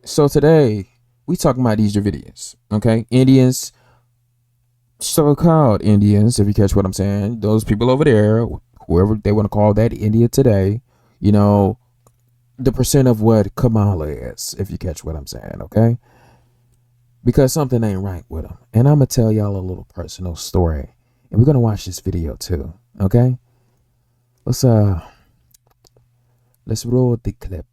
So today we talking about these Dravidians, okay? Indians, so-called Indians, if you catch what I'm saying. Those people over there, whoever they want to call that India today, you know, the percent of what Kamala is, if you catch what I'm saying, okay? Because something ain't right with them. And I'm gonna tell y'all a little personal story, and we're gonna watch this video too, okay? Let's uh, let's roll the clip.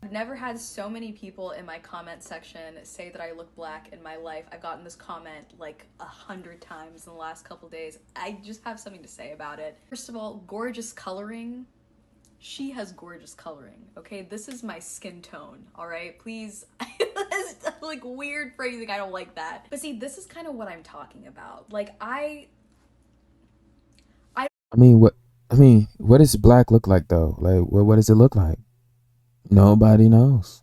I've never had so many people in my comment section say that I look black in my life. I've gotten this comment like 100 times in the last couple days. I just have something to say about it. First of all, gorgeous coloring. She has gorgeous coloring, okay? This is my skin tone, all right? Please, that's like weird phrasing. I don't like that. But see, this is kind of what I'm talking about. Like, I mean, what? I mean, what does black look like though? Like, what does it look like? Nobody knows.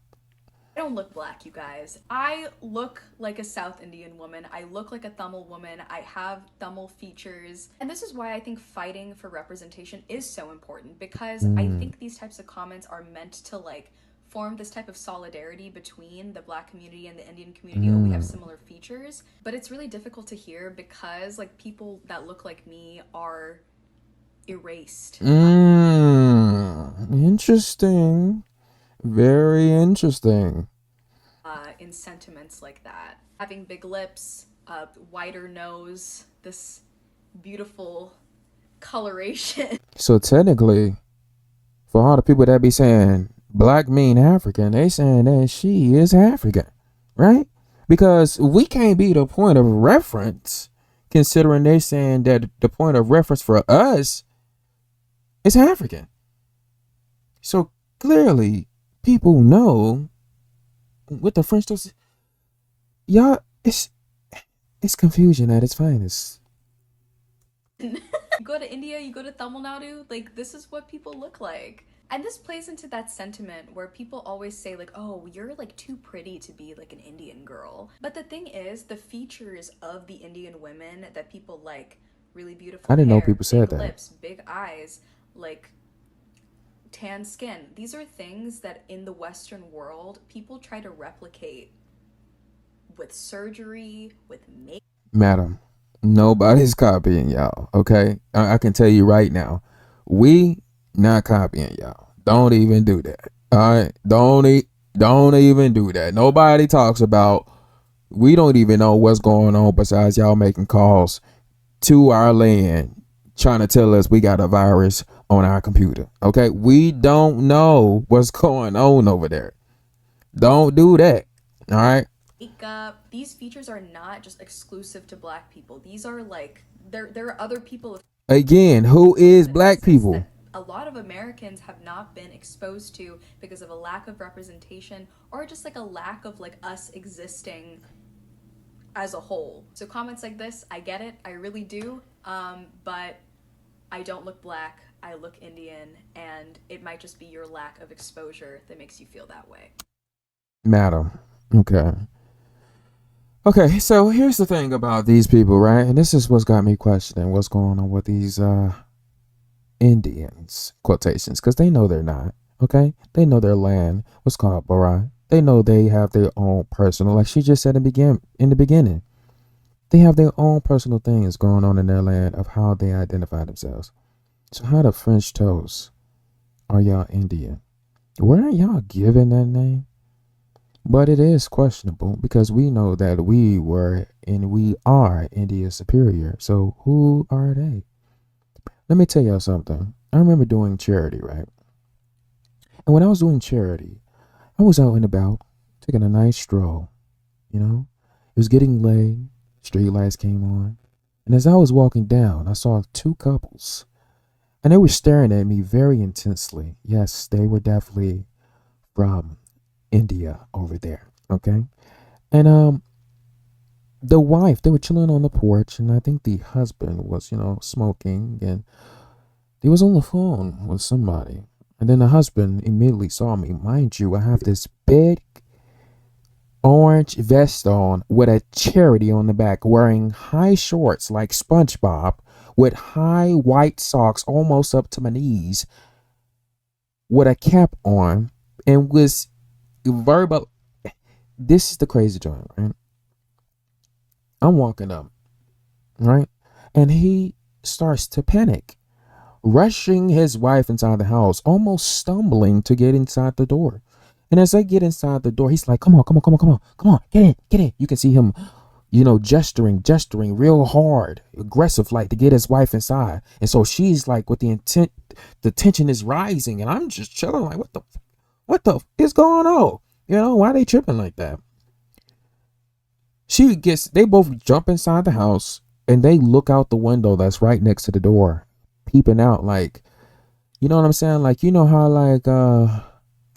I don't look black, you guys. I look like a South Indian woman. I look like a Tamil woman. I have Tamil features. And this is why I think fighting for representation is so important, because I Mm, think these types of comments are meant to like form this type of solidarity between the black community and the Indian community. Oh, we have mm, similar features. But it's really difficult to hear because like people that look like me are erased Interesting. Very interesting. in sentiments like that. Having big lips, a wider nose, this beautiful coloration. So technically, for all the people that be saying black mean African, they saying that she is African, right? Because we can't be the point of reference, considering they saying that the point of reference for us is African. So clearly, people know what the French does. Y'all, it's confusion at its finest. You go to India, you go to Tamil Nadu, like this is what people look like. And this plays into that sentiment where people always say like, "Oh, you're like too pretty to be like an Indian girl." But the thing is, the features of the Indian women that people like, really I beautiful didn't know hair, people big said that. lips, big eyes, like tan skin. These are things that in the Western world, people try to replicate with surgery, with makeup. Madam, nobody's copying y'all. Okay, I can tell you right now, we not copying y'all. Don't even do that. All right, don't even do that. Nobody talks about. We don't even know what's going on besides y'all making calls to our land, trying to tell us we got a virus on our computer. Okay, we don't know what's going on over there. Don't do that. All right. Makeup. These features are not just exclusive to black people. These are like there are other people of Again, who is black essence people? that a lot of Americans have not been exposed to because of a lack of representation or just like a lack of like us existing as a whole. So comments like this, I get it, I really do. But I don't look black, I look Indian, and it might just be your lack of exposure that makes you feel that way. Madam. Okay. Okay, so here's the thing about these people, right? And this is what's got me questioning what's going on with these Indians, quotations, because they know they're not. Okay? They know their land was called Barai. They know they have their own personal, like she just said in the beginning. They have their own personal things going on in their land of how they identify themselves. So how the French toast are y'all Indian? Weren't y'all given that name? But it is questionable because we know that we were and we are India's superior. So who are they? Let me tell y'all something. I remember doing charity, right? And when I was doing charity, I was out and about, taking a nice stroll, you know? It was getting late, street lights came on. And as I was walking down, I saw two couples. And they were staring at me very intensely. Yes, they were definitely from India over there. Okay. And the wife, they were chilling on the porch, and I think the husband was, smoking, and he was on the phone with somebody. And then the husband immediately saw me. Mind you, I have this big orange vest on with a charity on the back, wearing high shorts like SpongeBob, with high white socks almost up to my knees, with a cap on, and was verbal. This is the crazy joint, right? I'm walking up, right? And he starts to panic, rushing his wife inside the house, almost stumbling to get inside the door. And as they get inside the door, he's like, come on, come on, come on, come on, come on, get in, get in. You can see him, gesturing real hard, aggressive, like to get his wife inside. And so she's like, with the intent, the tension is rising. And I'm just chilling, like, what the is going on? Why they tripping like that? They both jump inside the house and they look out the window that's right next to the door, peeping out, like, you know what I'm saying? Like, you know how, like, y'all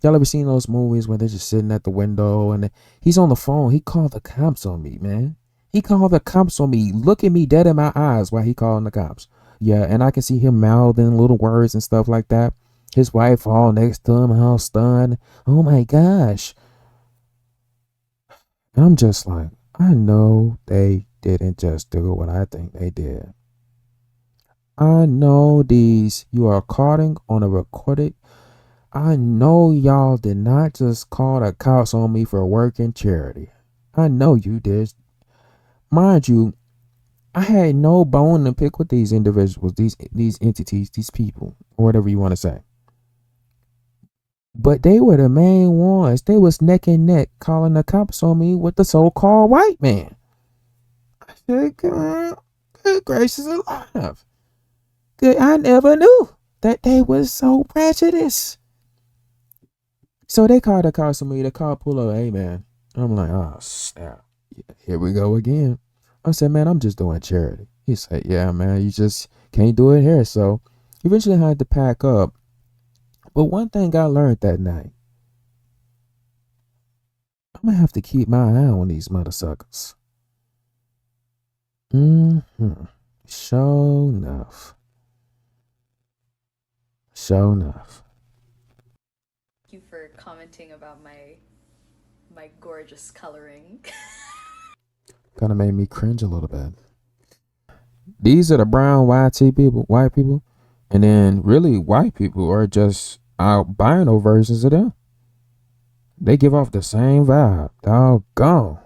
ever seen those movies where they're just sitting at the window and he's on the phone? He called the cops on me, man. He called the cops on me, looking me dead in my eyes while he calling the cops. Yeah, and I can see him mouthing little words and stuff like that. His wife all next to him, all stunned. Oh my gosh. And I'm just like, I know they didn't just do what I think they did. I know you are calling on a recorded. I know y'all did not just call the cops on me for working charity. I know you did. Mind you, I had no bone to pick with these individuals, these entities, these people, or whatever you want to say. But they were the main ones. They was neck and neck calling the cops on me with the so-called white man. I said, good gracious alive. Good, I never knew that they was so prejudiced. So they called the cops on me. The car pull up, hey man. I'm like, oh snap. Yeah, here we go again. I said, man, I'm just doing charity. He said, yeah, man, you just can't do it here. So eventually I had to pack up. But one thing I learned that night, I'm gonna have to keep my eye on these mother suckers. Mm-hmm. Sure enough. Sure enough. Thank you for commenting about my gorgeous coloring. Kind of made me cringe a little bit. These are the brown white people, and then really white people are just albino versions of them. They give off the same vibe. Doggone.